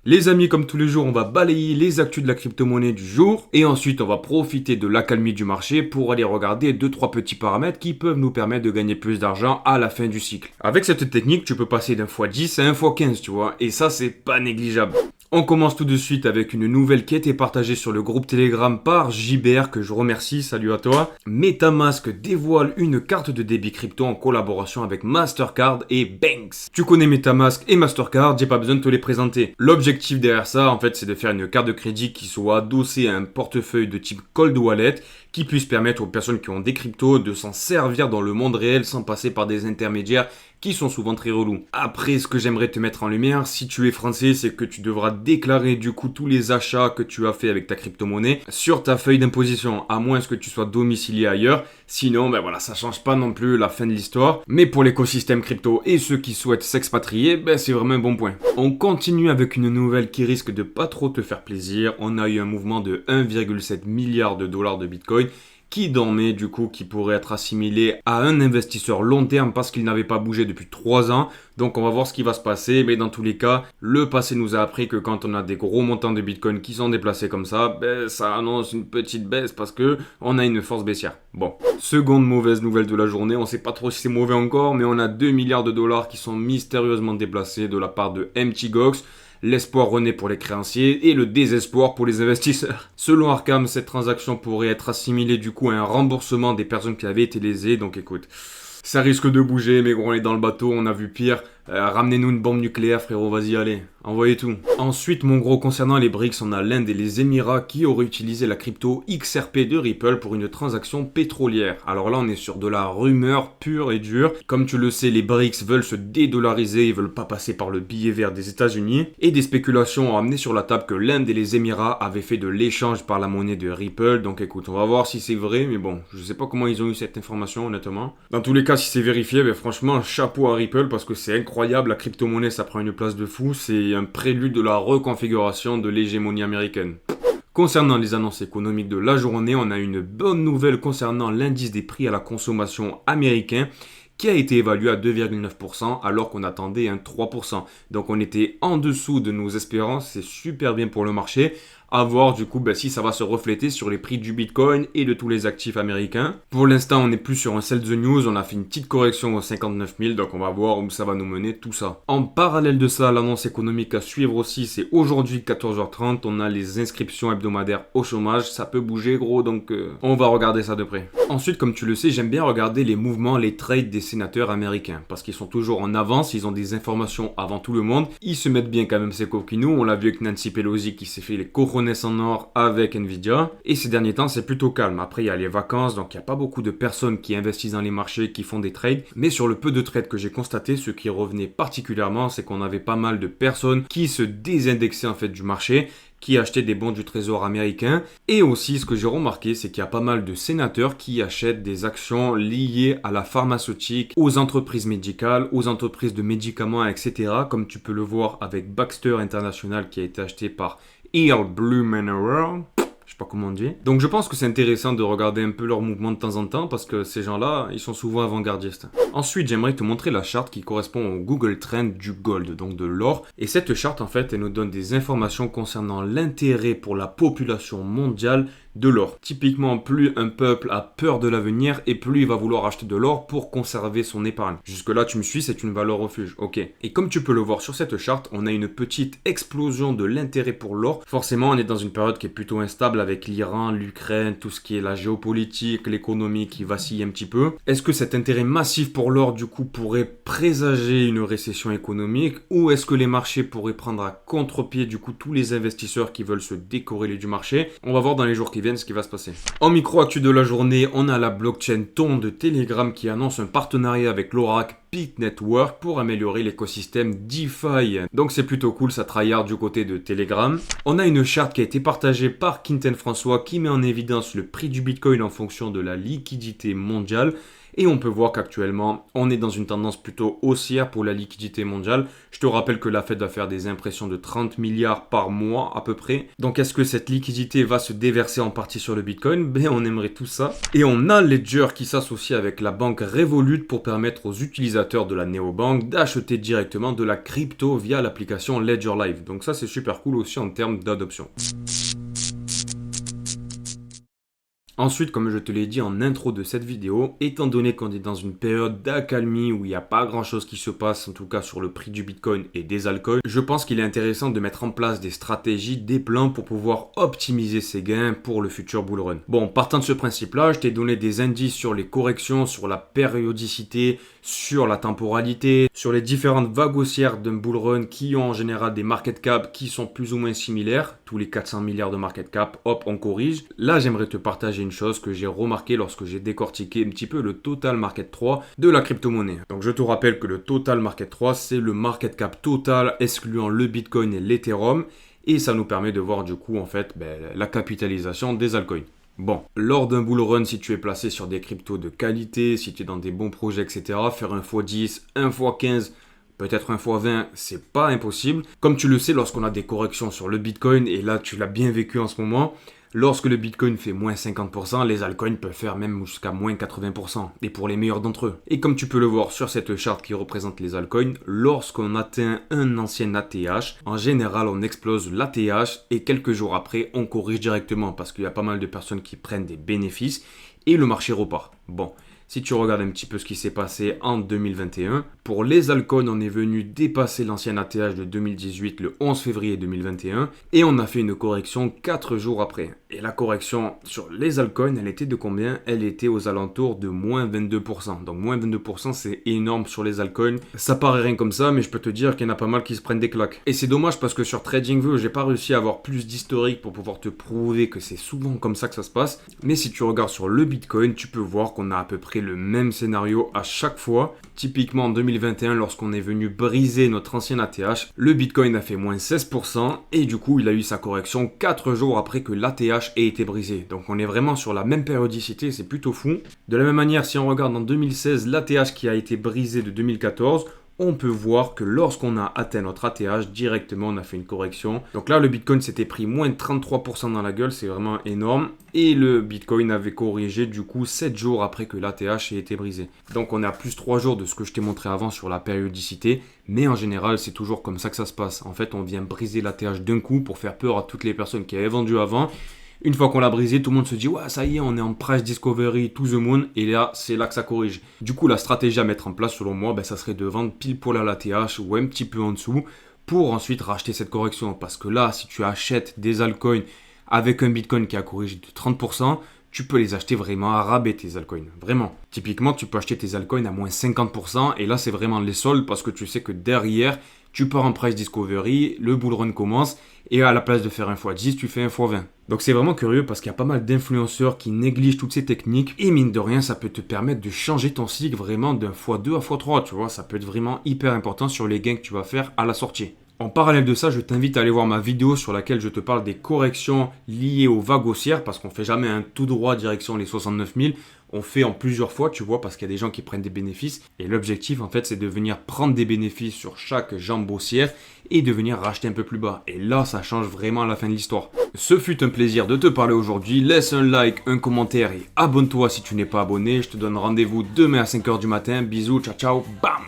Les amis, comme tous les jours, on va balayer les actus de la crypto-monnaie du jour et ensuite on va profiter de l'accalmie du marché pour aller regarder 2-3 petits paramètres qui peuvent nous permettre de gagner plus d'argent à la fin du cycle. Avec cette technique, tu peux passer d'un x10 à un x15, tu vois, et ça c'est pas négligeable. On commence tout de suite avec une nouvelle qui a été partagée sur le groupe Telegram par JBR que je remercie, salut à toi. MetaMask dévoile une carte de débit crypto en collaboration avec Mastercard et Banks. Tu connais MetaMask et Mastercard, j'ai pas besoin de te les présenter. L'objectif derrière ça, en fait, c'est de faire une carte de crédit qui soit adossée à un portefeuille de type cold wallet qui puisse permettre aux personnes qui ont des cryptos de s'en servir dans le monde réel sans passer par des intermédiaires qui sont souvent très relous. Après, ce que j'aimerais te mettre en lumière, si tu es français, c'est que tu devras déclarer du coup tous les achats que tu as fait avec ta crypto-monnaie sur ta feuille d'imposition, à moins que tu sois domicilié ailleurs. Sinon, ben voilà, ça change pas non plus la fin de l'histoire. Mais pour l'écosystème crypto et ceux qui souhaitent s'expatrier, ben c'est vraiment un bon point. On continue avec une nouvelle qui risque de pas trop te faire plaisir. On a eu un mouvement de 1,7 milliard de dollars de Bitcoin qui dormait du coup, qui pourrait être assimilé à un investisseur long terme parce qu'il n'avait pas bougé depuis 3 ans. Donc on va voir ce qui va se passer, mais dans tous les cas, le passé nous a appris que quand on a des gros montants de Bitcoin qui sont déplacés comme ça, ben, ça annonce une petite baisse parce que on a une force baissière. Bon, seconde mauvaise nouvelle de la journée, on sait pas trop si c'est mauvais encore, mais on a 2 milliards de dollars qui sont mystérieusement déplacés de la part de MTGOX. L'espoir renaît pour les créanciers et le désespoir pour les investisseurs. Selon Arkham, cette transaction pourrait être assimilée du coup à un remboursement des personnes qui avaient été lésées. Donc écoute, ça risque de bouger, mais gros, on est dans le bateau, on a vu pire. Ramenez-nous une bombe nucléaire, frérot, vas-y, allez, envoyez tout. Ensuite, mon gros, concernant les BRICS, on a l'Inde et les Émirats qui auraient utilisé la crypto XRP de Ripple pour une transaction pétrolière. Alors là, on est sur de la rumeur pure et dure. Comme tu le sais, les BRICS veulent se dédollariser, ils veulent pas passer par le billet vert des États-Unis. Et des spéculations ont amené sur la table que l'Inde et les Émirats avaient fait de l'échange par la monnaie de Ripple. Donc écoute, on va voir si c'est vrai, mais bon, je sais pas comment ils ont eu cette information, honnêtement. Dans tous les cas, si c'est vérifié, ben franchement, chapeau à Ripple parce que c'est incroyable. La crypto-monnaie, ça prend une place de fou. C'est un prélude de la reconfiguration de l'hégémonie américaine. Concernant les annonces économiques de la journée, on a une bonne nouvelle concernant l'indice des prix à la consommation américain qui a été évalué à 2,9% alors qu'on attendait un 3%. Donc on était en dessous de nos espérances, c'est super bien pour le marché. À voir du coup si ça va se refléter sur les prix du Bitcoin et de tous les actifs américains. Pour l'instant, on n'est plus sur un sell the news, on a fait une petite correction aux 59 000, donc on va voir où ça va nous mener tout ça. En parallèle de ça, l'annonce économique à suivre aussi, c'est aujourd'hui 14h30, on a les inscriptions hebdomadaires au chômage, ça peut bouger gros, donc on va regarder ça de près. Ensuite, comme tu le sais, j'aime bien regarder les mouvements, les trades des sénateurs américains, parce qu'ils sont toujours en avance, ils ont des informations avant tout le monde, ils se mettent bien quand même ces coquinous, on l'a vu avec Nancy Pelosi qui s'est fait les couronnes en or avec Nvidia. Et ces derniers temps, c'est plutôt calme. Après, il y a les vacances, donc il n'y a pas beaucoup de personnes qui investissent dans les marchés, qui font des trades. Mais sur le peu de trades que j'ai constaté, ce qui revenait particulièrement, c'est qu'on avait pas mal de personnes qui se désindexaient en fait du marché, qui achetaient des bons du trésor américain. Et aussi, ce que j'ai remarqué, c'est qu'il y a pas mal de sénateurs qui achètent des actions liées à la pharmaceutique, aux entreprises médicales, aux entreprises de médicaments, etc. Comme tu peux le voir avec Baxter International qui a été acheté par Earl Blue Mineral. Je sais pas comment on dit. Donc je pense que c'est intéressant de regarder un peu leurs mouvements de temps en temps parce que ces gens-là, ils sont souvent avant-gardistes. Ensuite, j'aimerais te montrer la charte qui correspond au Google Trend du gold, donc de l'or. Et cette charte, en fait, elle nous donne des informations concernant l'intérêt pour la population mondiale de l'or. Typiquement, plus un peuple a peur de l'avenir et plus il va vouloir acheter de l'or pour conserver son épargne. Jusque-là, tu me suis, c'est une valeur refuge. Ok. Et comme tu peux le voir sur cette charte, on a une petite explosion de l'intérêt pour l'or. Forcément, on est dans une période qui est plutôt instable avec l'Iran, l'Ukraine, tout ce qui est la géopolitique, l'économie qui vacille un petit peu. Est-ce que cet intérêt massif pour l'or, du coup, pourrait présager une récession économique ou est-ce que les marchés pourraient prendre à contre-pied, du coup, tous les investisseurs qui veulent se décorréler du marché? On va voir dans les jours qui viennent ce qui va se passer. En micro-actu de la journée, on a la blockchain Ton de Telegram qui annonce un partenariat avec l'Oracle Peak Network pour améliorer l'écosystème DeFi. Donc c'est plutôt cool, ça tryhard du côté de Telegram. On a une charte qui a été partagée par Quinten François qui met en évidence le prix du Bitcoin en fonction de la liquidité mondiale. Et on peut voir qu'actuellement, on est dans une tendance plutôt haussière pour la liquidité mondiale. Je te rappelle que la Fed va faire des impressions de 30 milliards par mois à peu près. Donc est-ce que cette liquidité va se déverser en partie sur le Bitcoin? Ben on aimerait tout ça. Et on a Ledger qui s'associe avec la banque Revolut pour permettre aux utilisateurs de la néobanque d'acheter directement de la crypto via l'application Ledger Live. Donc ça c'est super cool aussi en termes d'adoption. Ensuite, comme je te l'ai dit en intro de cette vidéo, étant donné qu'on est dans une période d'accalmie où il n'y a pas grand chose qui se passe, en tout cas sur le prix du Bitcoin et des altcoins, je pense qu'il est intéressant de mettre en place des stratégies, des plans pour pouvoir optimiser ses gains pour le futur bull run. Bon, partant de ce principe-là, je t'ai donné des indices sur les corrections, sur la périodicité, sur la temporalité, sur les différentes vagues haussières d'un bull run qui ont en général des market cap qui sont plus ou moins similaires. Tous les 400 milliards de market cap, hop, on corrige. Là, j'aimerais te partager une chose que j'ai remarqué lorsque j'ai décortiqué un petit peu le total market 3 de la crypto-monnaie. Donc je te rappelle que le total market 3, c'est le market cap total excluant le Bitcoin et l'Ethereum. Et ça nous permet de voir du coup en fait la capitalisation des altcoins. Bon, lors d'un bull run, si tu es placé sur des cryptos de qualité, si tu es dans des bons projets, etc., faire un x10, un x15, peut-être un x20, c'est pas impossible. Comme tu le sais, lorsqu'on a des corrections sur le Bitcoin, et là tu l'as bien vécu en ce moment, lorsque le Bitcoin fait moins 50%, les altcoins peuvent faire même jusqu'à moins 80%, et pour les meilleurs d'entre eux. Et comme tu peux le voir sur cette charte qui représente les altcoins, lorsqu'on atteint un ancien ATH, en général on explose l'ATH, et quelques jours après on corrige directement, parce qu'il y a pas mal de personnes qui prennent des bénéfices, et le marché repart. Bon. Si tu regardes un petit peu ce qui s'est passé en 2021, pour les altcoins, on est venu dépasser l'ancien ATH de 2018 le 11 février 2021 et on a fait une correction 4 jours après. Et la correction sur les altcoins, elle était de combien? Elle était aux alentours de moins 22%. Donc moins 22%, c'est énorme sur les altcoins. Ça paraît rien comme ça, mais je peux te dire qu'il y en a pas mal qui se prennent des claques. Et c'est dommage parce que sur TradingView, j'ai pas réussi à avoir plus d'historique pour pouvoir te prouver que c'est souvent comme ça que ça se passe. Mais si tu regardes sur le Bitcoin, tu peux voir qu'on a à peu près le même scénario à chaque fois. Typiquement en 2021, lorsqu'on est venu briser notre ancien ATH, le Bitcoin a fait moins 16% et du coup il a eu sa correction 4 jours après que l'ATH ait été brisé. Donc on est vraiment sur la même périodicité, c'est plutôt fou. De la même manière, si on regarde en 2016 l'ATH qui a été brisé de 2014, on peut voir que lorsqu'on a atteint notre ATH, directement on a fait une correction. Donc là le Bitcoin s'était pris moins de 33% dans la gueule, c'est vraiment énorme. Et le Bitcoin avait corrigé du coup 7 jours après que l'ATH ait été brisé. Donc on est à plus 3 jours de ce que je t'ai montré avant sur la périodicité. Mais en général c'est toujours comme ça que ça se passe. En fait on vient briser l'ATH d'un coup pour faire peur à toutes les personnes qui avaient vendu avant. Une fois qu'on l'a brisé, tout le monde se dit « Ouais, ça y est, on est en price discovery to the moon. » Et là, c'est là que ça corrige. Du coup, la stratégie à mettre en place, selon moi, ça serait de vendre pile poil à l'ATH ou un petit peu en dessous pour ensuite racheter cette correction. Parce que là, si tu achètes des altcoins avec un Bitcoin qui a corrigé de 30%, tu peux les acheter vraiment à rabais tes altcoins. Vraiment. Typiquement, tu peux acheter tes altcoins à moins 50%. Et là, c'est vraiment les soldes parce que tu sais que derrière, tu pars en price discovery, le bull run commence. Et à la place de faire un x10, tu fais un x20. Donc c'est vraiment curieux parce qu'il y a pas mal d'influenceurs qui négligent toutes ces techniques. Et mine de rien, ça peut te permettre de changer ton cycle vraiment d'un x2 à x3. Tu vois, ça peut être vraiment hyper important sur les gains que tu vas faire à la sortie. En parallèle de ça, je t'invite à aller voir ma vidéo sur laquelle je te parle des corrections liées aux vagues haussières parce qu'on ne fait jamais un tout droit direction les 69 000. On fait en plusieurs fois, tu vois, parce qu'il y a des gens qui prennent des bénéfices. Et l'objectif, en fait, c'est de venir prendre des bénéfices sur chaque jambe haussière et de venir racheter un peu plus bas. Et là, ça change vraiment la fin de l'histoire. Ce fut un plaisir de te parler aujourd'hui. Laisse un like, un commentaire et abonne-toi si tu n'es pas abonné. Je te donne rendez-vous demain à 5h du matin. Bisous, ciao, ciao, bam!